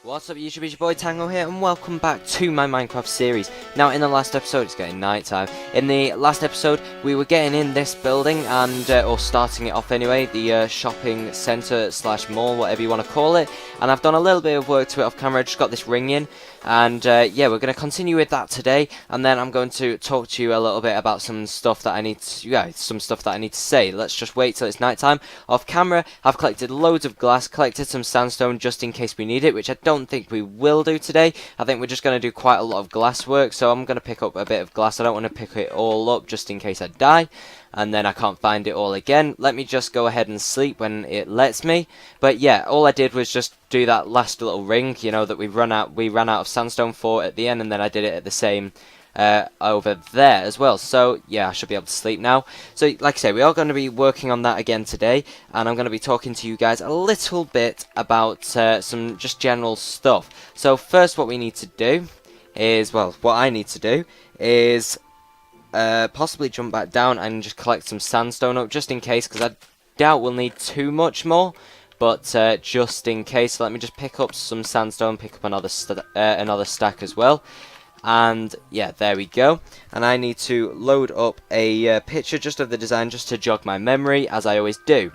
What's up YouTube, it's your boy Tango here and welcome back to my Minecraft series. Now in the last episode, it's getting night time. In the last episode we were getting in this building and, or starting it off anyway, the shopping centre slash mall, whatever you want to call it. And I've done a little bit of work to it off camera, just got this ring in. And yeah, we're going to continue with that today, and then I'm going to talk to you a little bit about some stuff that I need to, say. Let's just wait till it's night time. Off camera, I've collected loads of glass, collected some sandstone just in case we need it, which I don't think we will do today. I think we're just going to do quite a lot of glass work, so I'm going to pick up a bit of glass. I don't want to pick it all up just in case I die and then I can't find it all again. Let me just go ahead and sleep when it lets me. But yeah, all I did was just do that last little ring, you know, that we ran out of sandstone for at the end, and then I did it at the same over there as well. So yeah, I should be able to sleep now. So like I say, we are going to be working on that again today, and I'm going to be talking to you guys a little bit about some just general stuff. So first, what we need to do is, well, what I need to do is possibly jump back down and just collect some sandstone up, just in case, because I doubt we'll need too much more, but just in case. So let me just pick up some sandstone, pick up another stack as well, and yeah, there we go. And I need to load up a picture just of the design, just to jog my memory, as I always do.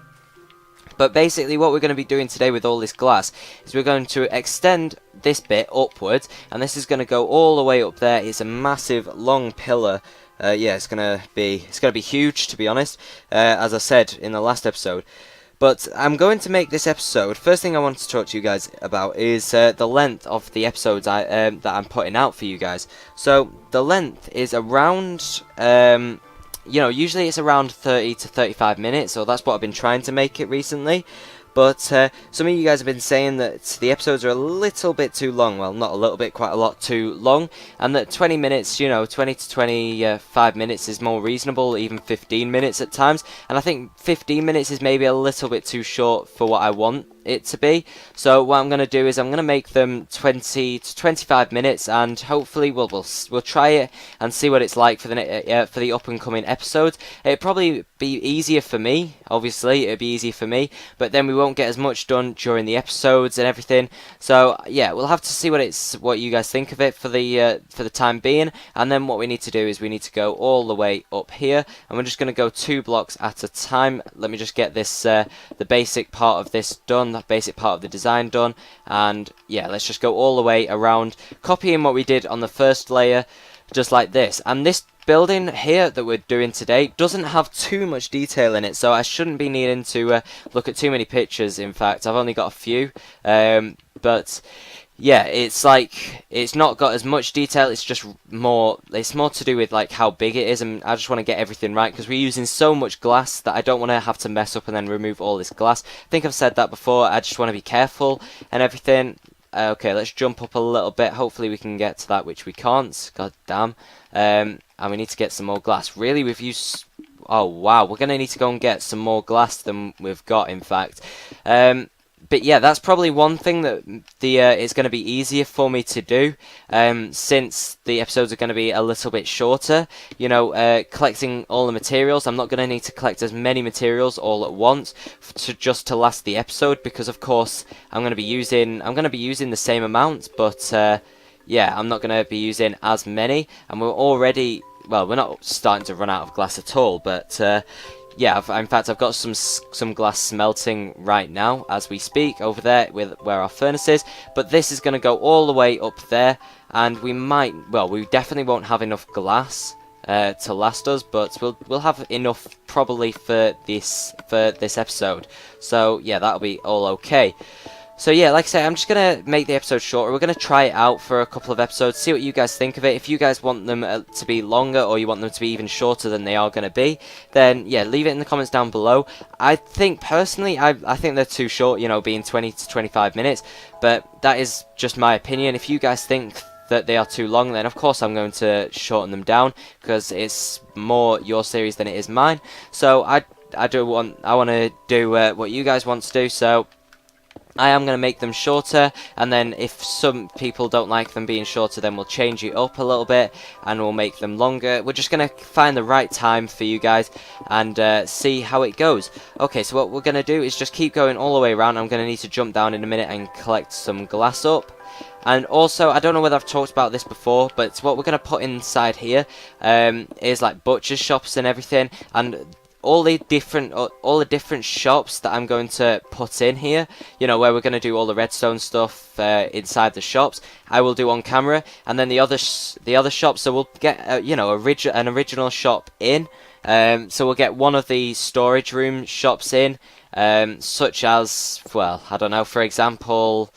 But basically what we're going to be doing today with all this glass is we're going to extend this bit upwards, and this is going to go all the way up there. It's a massive long pillar. Yeah, it's gonna be huge, to be honest, as I said in the last episode. But I'm going to make this episode. First thing I want to talk to you guys about is the length of the episodes that I'm putting out for you guys. So the length is around, you know, usually it's around 30 to 35 minutes, so that's what I've been trying to make it recently. But some of you guys have been saying that the episodes are a little bit too long. Well, not a little bit, quite a lot too long. And that 20 minutes, you know, 20 to 25 minutes is more reasonable, even 15 minutes at times. And I think 15 minutes is maybe a little bit too short for what I want it to be. So what I'm going to do is I'm going to make them 20 to 25 minutes, and hopefully we'll try it and see what it's like for the up and coming episodes. It'd probably be easier for me, obviously it'd be easier for me, but then we won't get as much done during the episodes and everything. So yeah, we'll have to see what you guys think of it for the time being. And then what we need to do is we need to go all the way up here, and we're just going to go 2 blocks at a time. Let me just get this the basic part of this done, the basic part of the design done, and yeah, let's just go all the way around, copying what we did on the first layer, just like this. And this building here that we're doing today doesn't have too much detail in it, so I shouldn't be needing to look at too many pictures. In fact, I've only got a few, but yeah, it's like, it's not got as much detail. It's just more, it's more to do with like how big it is, and I just want to get everything right because we're using so much glass that I don't want to have to mess up and then remove all this glass. I think I've said that before. I just want to be careful and everything. Okay, let's jump up a little bit. Hopefully we can get to that, which we can't. God damn. And we need to get some more glass. Really, we've used... Oh, wow. We're going to need to go and get some more glass than we've got, in fact. But yeah, that's probably one thing that is going to be easier for me to do, since the episodes are going to be a little bit shorter. You know, collecting all the materials. I'm not going to need to collect as many materials all at once just to last the episode, because of course I'm going to be using the same amount, but yeah, I'm not going to be using as many, and we're already, well, we're not starting to run out of glass at all, but yeah, in fact, I've got some glass smelting right now as we speak over there where our furnace is. But this is going to go all the way up there, and we definitely won't have enough glass to last us, but we'll have enough probably for this episode. So yeah, that'll be all okay. So yeah, like I say, I'm just going to make the episode shorter. We're going to try it out for a couple of episodes, see what you guys think of it. If you guys want them to be longer, or you want them to be even shorter than they are going to be, then yeah, leave it in the comments down below. I think, personally, I think they're too short, you know, being 20 to 25 minutes. But that is just my opinion. If you guys think that they are too long, then of course I'm going to shorten them down, because it's more your series than it is mine. So I want to do what you guys want to do, so I am going to make them shorter, and then if some people don't like them being shorter, then we'll change it up a little bit and we'll make them longer. We're just going to find the right time for you guys and see how it goes. Okay, so what we're going to do is just keep going all the way around. I'm going to need to jump down in a minute and collect some glass up. And also, I don't know whether I've talked about this before, but what we're going to put inside here is like butcher's shops and everything, and all the different shops that I'm going to put in here, you know, where we're going to do all the redstone stuff inside the shops, I will do on camera, and then the other shops, so we'll get you know, an original shop in. So we'll get one of the storage room shops in, such as, well, I don't know, for example,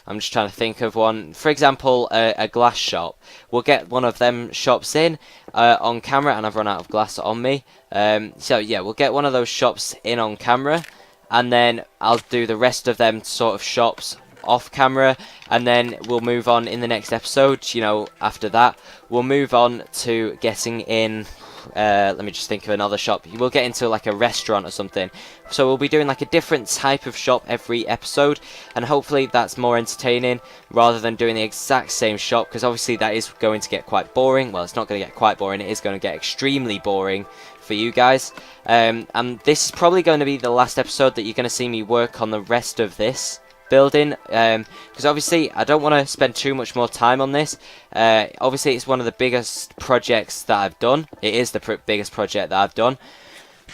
I'm just trying to think of one. For example, a glass shop. We'll get one of them shops in on camera, and I've run out of glass on me. So yeah, we'll get one of those shops in on camera, and then I'll do the rest of them sort of shops off camera, and then we'll move on in the next episode. You know, after that, we'll move on to getting in. Let me just think of another shop. We'll get into like a restaurant or something. So we'll be doing like a different type of shop every episode, and hopefully that's more entertaining rather than doing the exact same shop, because obviously that is going to get quite boring. Well, it's not going to get quite boring, it is going to get extremely boring for you guys. And this is probably going to be the last episode that you're going to see me work on the rest of this building, because obviously I don't want to spend too much more time on this. Obviously it's one of the biggest projects that I've done. It is the biggest project that I've done,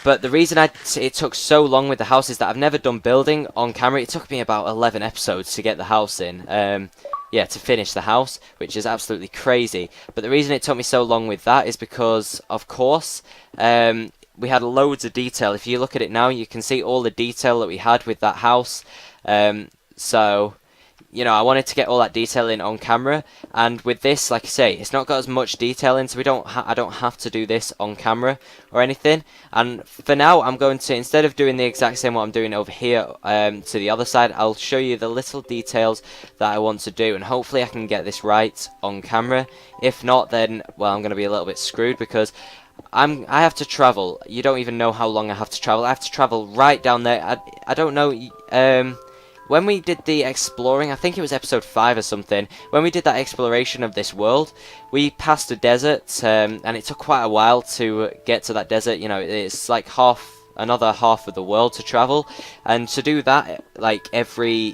but the reason it took so long with the house is that I've never done building on camera. It took me about 11 episodes to get the house in, yeah, to finish the house, which is absolutely crazy. But the reason it took me so long with that is because, of course, we had loads of detail. If you look at it now, you can see all the detail that we had with that house. So, you know, I wanted to get all that detail in on camera, and with this, like I say, it's not got as much detail in, so I don't have to do this on camera or anything. And for now, I'm going to, instead of doing the exact same what I'm doing over here to the other side, I'll show you the little details that I want to do, and hopefully I can get this right on camera. If not, then, well, I'm going to be a little bit screwed, because I have to travel. You don't even know how long I have to travel. I have to travel right down there. I don't know. When we did the exploring, I think it was episode 5 or something, when we did that exploration of this world, we passed a desert, and it took quite a while to get to that desert. You know, it's like another half of the world to travel, and to do that, like every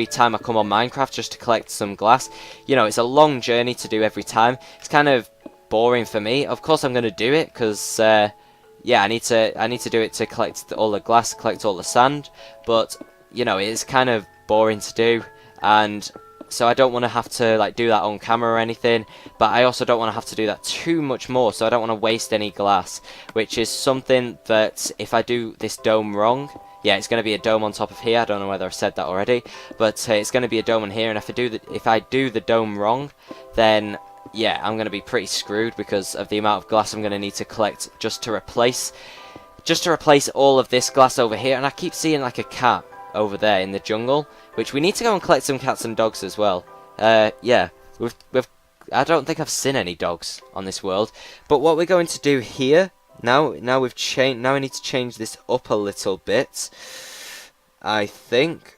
time I come on Minecraft just to collect some glass, you know, it's a long journey to do every time. It's kind of boring for me. Of course I'm going to do it, because yeah, I need to do it to collect all the glass, collect all the sand, but you know, it's kind of boring to do, and so I don't want to have to like do that on camera or anything, but I also don't want to have to do that too much more, so I don't want to waste any glass, which is something that if I do this dome wrong, yeah, it's going to be a dome on top of here. I don't know whether I've said that already, but it's going to be a dome on here, and if I do the dome wrong, then yeah, I'm going to be pretty screwed because of the amount of glass I'm going to need to collect just to replace all of this glass over here. And I keep seeing like a cat over there in the jungle, which we need to go and collect some cats and dogs as well. Yeah, I don't think I've seen any dogs on this world. But what we're going to do here now we've changed. Now I need to change this up a little bit, I think.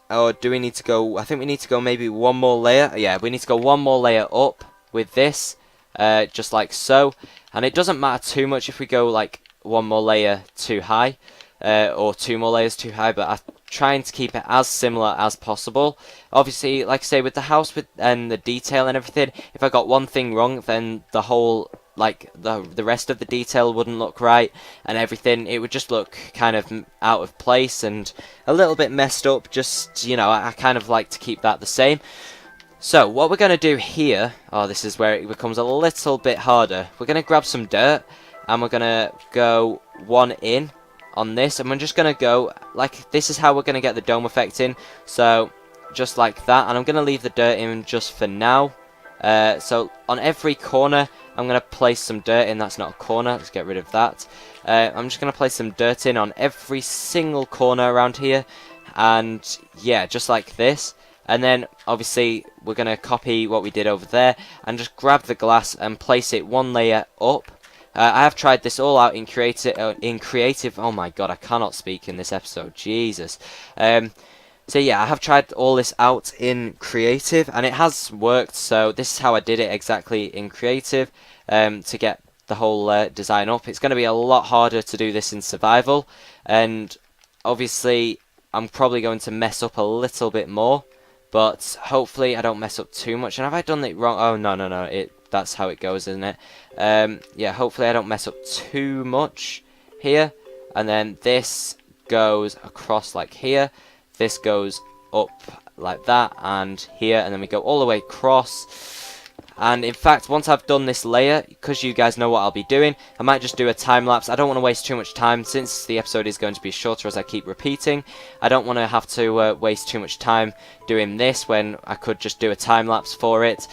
Or do we need to go? I think we need to go maybe one more layer. Yeah, we need to go one more layer up with this, just like so. And it doesn't matter too much if we go like one more layer too high, or 2 more layers too high, but I'm trying to keep it as similar as possible. Obviously, like I say, with the house and the detail and everything, if I got one thing wrong, then the whole, like, the rest of the detail wouldn't look right, and everything, it would just look kind of out of place and a little bit messed up. Just, you know, I kind of like to keep that the same. So, what we're going to do here, oh, this is where it becomes a little bit harder. We're going to grab some dirt, and we're going to go one in on this, and we're just going to go, like, this is how we're going to get the dome effect in, so, just like that, and I'm going to leave the dirt in just for now. So, on every corner, I'm going to place some dirt in. That's not a corner, let's get rid of that. I'm just going to place some dirt in on every single corner around here, and, yeah, just like this. And then, obviously, we're going to copy what we did over there, and just grab the glass and place it one layer up. I have tried this all out in creative. Oh my god, I cannot speak in this episode. Jesus. So yeah, I have tried all this out in creative, and it has worked. So this is how I did it exactly in creative, to get the whole design up. It's going to be a lot harder to do this in survival, and obviously I'm probably going to mess up a little bit more. but hopefully I don't mess up too much. And have I done it wrong? Oh, no, that's how it goes, isn't it? Yeah, hopefully I don't mess up too much here. And then this goes across like here. This goes up like that and here, and then we go all the way across. And in fact, once I've done this layer, because you guys know what I'll be doing, I might just do a time lapse. I don't want to waste too much time since the episode is going to be shorter, as I keep repeating. I don't want to have to waste too much time doing this when I could just do a time lapse for it.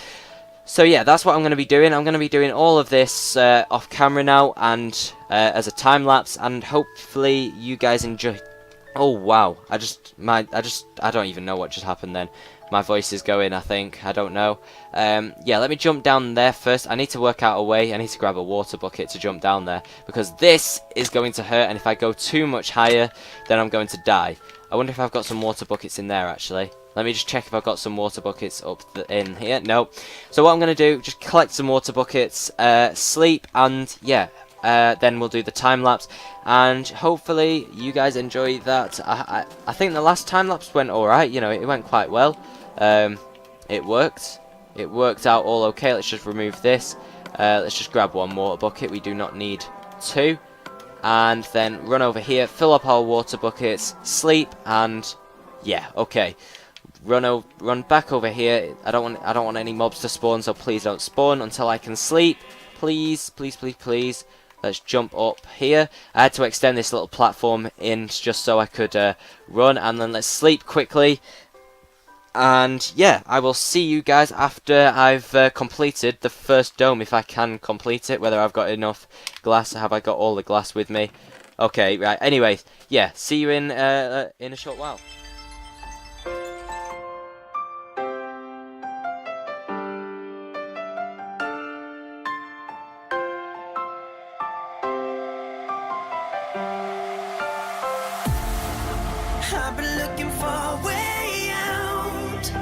So yeah, that's what I'm going to be doing. I'm going to be doing all of this off camera now and as a time lapse, and hopefully you guys enjoy. Oh wow! I don't even know what just happened then. My voice is going, I think. I don't know. Yeah, let me jump down there first. I need to work out a way. I need to grab a water bucket to jump down there, because this is going to hurt, and if I go too much higher, then I'm going to die. I wonder if I've got some water buckets in there, actually. Let me just check if I've got some water buckets up in here. No. So what I'm going to do, just collect some water buckets, sleep, and yeah, then we'll do the time lapse, and hopefully you guys enjoy that. I think the last time lapse went alright, you know, it went quite well. It worked out all okay. Let's just remove this. Let's just grab one water bucket. We do not need two. And then run over here, fill up our water buckets, sleep, and yeah, okay. Run back over here. I don't want any mobs to spawn, so please don't spawn until I can sleep. Please, please, please, please. Let's jump up here. I had to extend this little platform in just so I could run, and then let's sleep quickly. And yeah, I will see you guys after I've completed the first dome, if I can complete it, whether I've got enough glass. Have I got all the glass with me? Okay, right. Anyway, yeah, see you in a short while. I've been looking for a way out,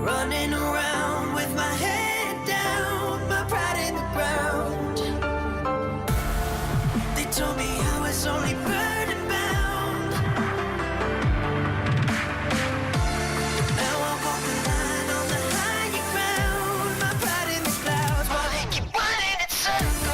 running around with my head down, my pride in the ground. They told me I was only burden bound. Now I walk the line on the higher ground, my pride in the clouds. While they keep running in circles.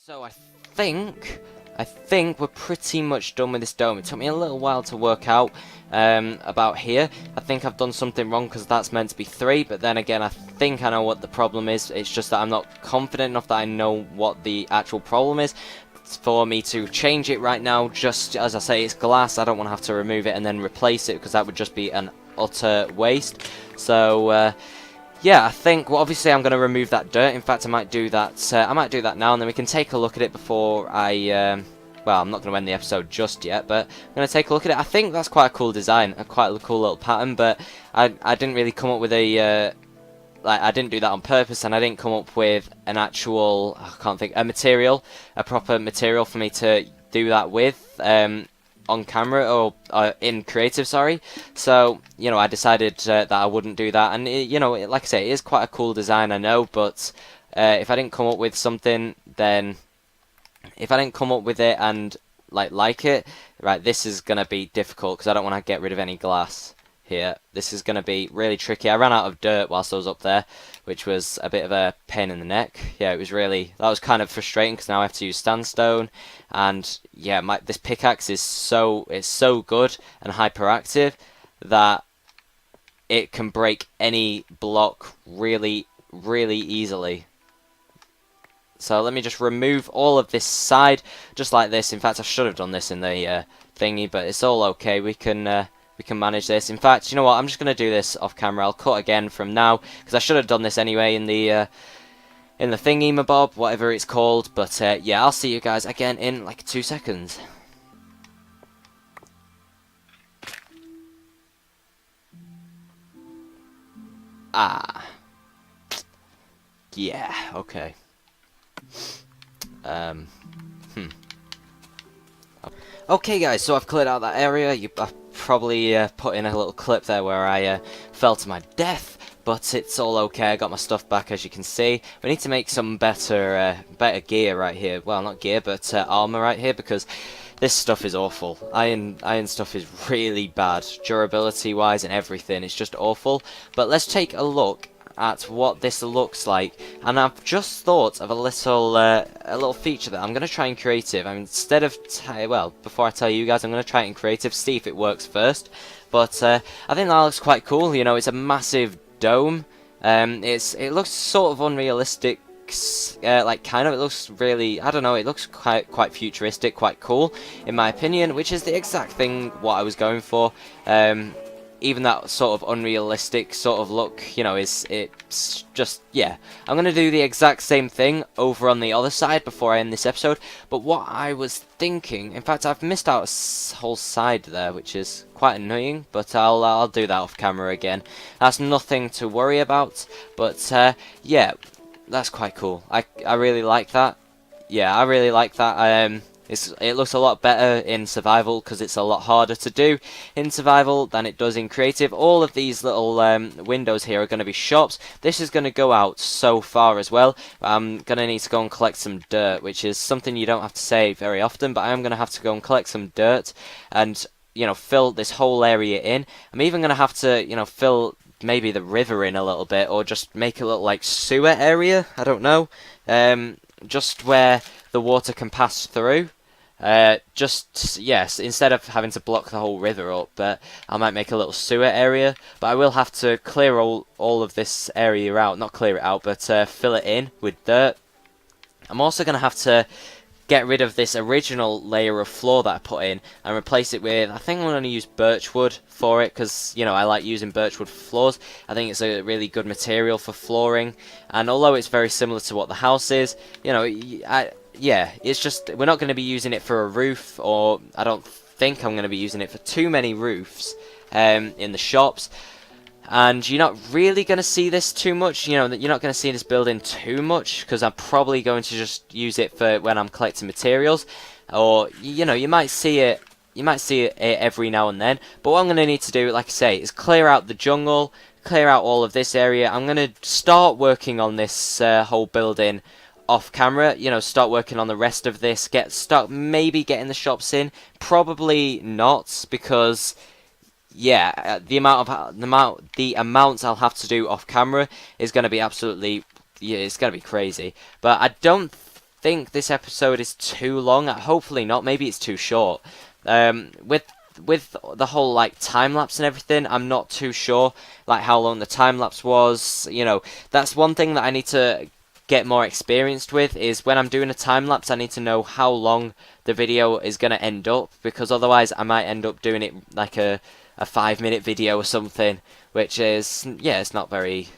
So I think we're pretty much done with this dome. It took me a little while to work out about here. I think I've done something wrong because that's meant to be 3, but then again I think I know what the problem is. It's just that I'm not confident enough that I know what the actual problem is for me to change it right now. Just as I say, it's glass. I don't want to have to remove it and then replace it, because that would just be an utter waste. So yeah, I think, well, obviously I'm going to remove that dirt. In fact, I might do that. I might do that now, and then we can take a look at it before I. Well, I'm not going to end the episode just yet, but I'm going to take a look at it. I think that's quite a cool design, quite a cool little pattern. But I didn't really come up with a. Like, I didn't do that on purpose, and I didn't come up with an actual. I can't think a material, a proper material for me to do that with. On camera, or in creative, sorry. So, you know, I decided that I wouldn't do that, and you know, like I say, it is quite a cool design, I know, but if I didn't come up with something, then if I didn't come up with it and like it, right, this is gonna be difficult because I don't want to get rid of any glass here. This is gonna be really tricky. I ran out of dirt whilst I was up there, which was a bit of a pain in the neck. Yeah, it was really, that was kind of frustrating because now I have to use sandstone, and yeah, this pickaxe is so good and hyperactive that it can break any block really easily. So let me just remove all of this side just like this. In fact, I should have done this in the thingy, but it's all okay. We can we can manage this. In fact, you know what? I'm just going to do this off camera. I'll cut again from now, because I should have done this anyway in the thingy-mabob, whatever it's called. But yeah, I'll see you guys again in like 2 seconds. Ah. Yeah, okay. Okay guys, so I've cleared out that area. I've probably put in a little clip there where I fell to my death, but it's all okay. I got my stuff back, as you can see. We need to make some better gear right here. Well, not gear, but armor right here, because this stuff is awful. Iron stuff is really bad, durability wise and everything. It's just awful. But let's take a look at what this looks like, and I've just thought of a little feature that I'm going to try in creative. I mean, instead of before I tell you guys, I'm going to try it in creative, see if it works first. But I think that looks quite cool. You know, it's a massive dome. It looks sort of unrealistic. Like kind of, it looks really, I don't know, it looks quite futuristic, quite cool in my opinion, which is the exact thing what I was going for. Even that sort of unrealistic sort of look, you know, it's just, yeah. I'm going to do the exact same thing over on the other side before I end this episode. But what I was thinking, in fact, I've missed out a whole side there, which is quite annoying. But I'll do that off camera again. That's nothing to worry about. But yeah, that's quite cool. I really like that. Yeah, I really like that. It looks a lot better in survival, because it's a lot harder to do in survival than it does in creative. All of these little windows here are going to be shops. This is going to go out so far as well. I'm going to need to go and collect some dirt, which is something you don't have to say very often, but I am going to have to go and collect some dirt and, you know, fill this whole area in. I'm even going to have to, you know, fill maybe the river in a little bit, or just make a little like sewer area. I don't know. Just where the water can pass through. Yes, instead of having to block the whole river up, but I might make a little sewer area. But I will have to clear all of this area out, not clear it out, but fill it in with dirt. I'm also going to have to get rid of this original layer of floor that I put in and replace it with, I think I'm going to use birchwood for it, because, you know, I like using birchwood for floors. I think it's a really good material for flooring, and although it's very similar to what the house is, you know, yeah, it's just, we're not going to be using it for a roof, or I don't think I'm going to be using it for too many roofs in the shops. And you're not really going to see this too much, you know, you're not going to see this building too much, because I'm probably going to just use it for when I'm collecting materials. Or, you know, you might see it every now and then. But what I'm going to need to do, like I say, is clear out the jungle, clear out all of this area. I'm going to start working on this whole building off camera, you know, start working on the rest of this, start maybe getting the shops in. Probably not, because yeah, the amount I'll have to do off camera is going to be absolutely, yeah, it's going to be crazy. But I don't think this episode is too long. Hopefully not. Maybe it's too short. With the whole like time lapse and everything, I'm not too sure like how long the time lapse was. You know, that's one thing that I need to get more experienced with, is when I'm doing a time lapse, I need to know how long the video is going to end up, because otherwise I might end up doing it like a 5-minute video or something, which is, yeah, that's not very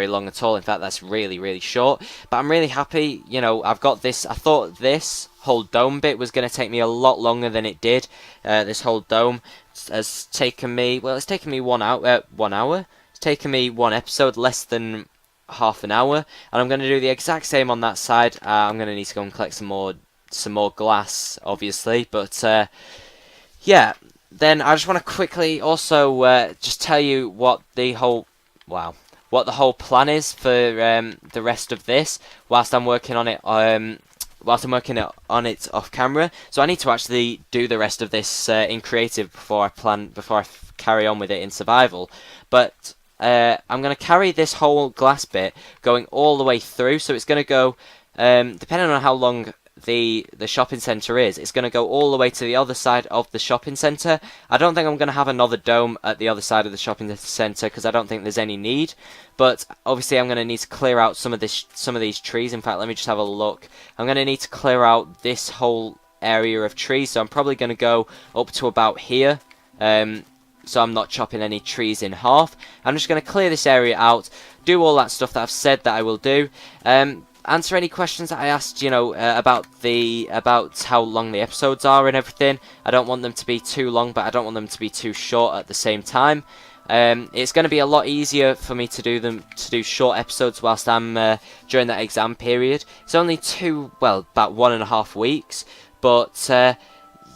long at all. In fact, that's really short. But I'm really happy, you know, I've got this. I thought this whole dome bit was going to take me a lot longer than it did. This whole dome has taken me, well, it's taken me 1 hour. It's taken me one episode, less than half an hour, and I'm going to do the exact same on that side. I'm going to need to go and collect some more glass, obviously, but yeah. Then I just want to quickly also just tell you what the whole plan is for the rest of this, whilst I'm working on it. Whilst I'm working on it off camera, so I need to actually do the rest of this in creative before I carry on with it in survival. But I'm going to carry this whole glass bit going all the way through, so it's going to go, depending on how long the shopping centre is, it's going to go all the way to the other side of the shopping centre. I don't think I'm going to have another dome at the other side of the shopping centre, because I don't think there's any need. But obviously I'm going to need to clear out some of these trees. In fact, let me just have a look. I'm going to need to clear out this whole area of trees, so I'm probably going to go up to about here. so I'm not chopping any trees in half. I'm just going to clear this area out, do all that stuff that I've said that I will do. Answer any questions that I asked, you know, about how long the episodes are and everything. I don't want them to be too long, but I don't want them to be too short at the same time. It's going to be a lot easier for me to do short episodes whilst I'm during that exam period. It's only about 1.5 weeks, but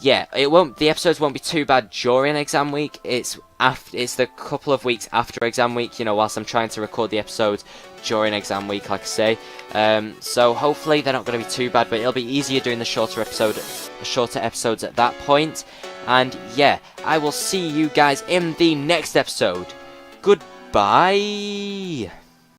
yeah, the episodes won't be too bad during exam week. It's the couple of weeks after exam week, you know, whilst I'm trying to record the episodes during exam week, like I say. So hopefully they're not going to be too bad, but it'll be easier doing the shorter episodes at that point. And yeah, I will see you guys in the next episode. Goodbye.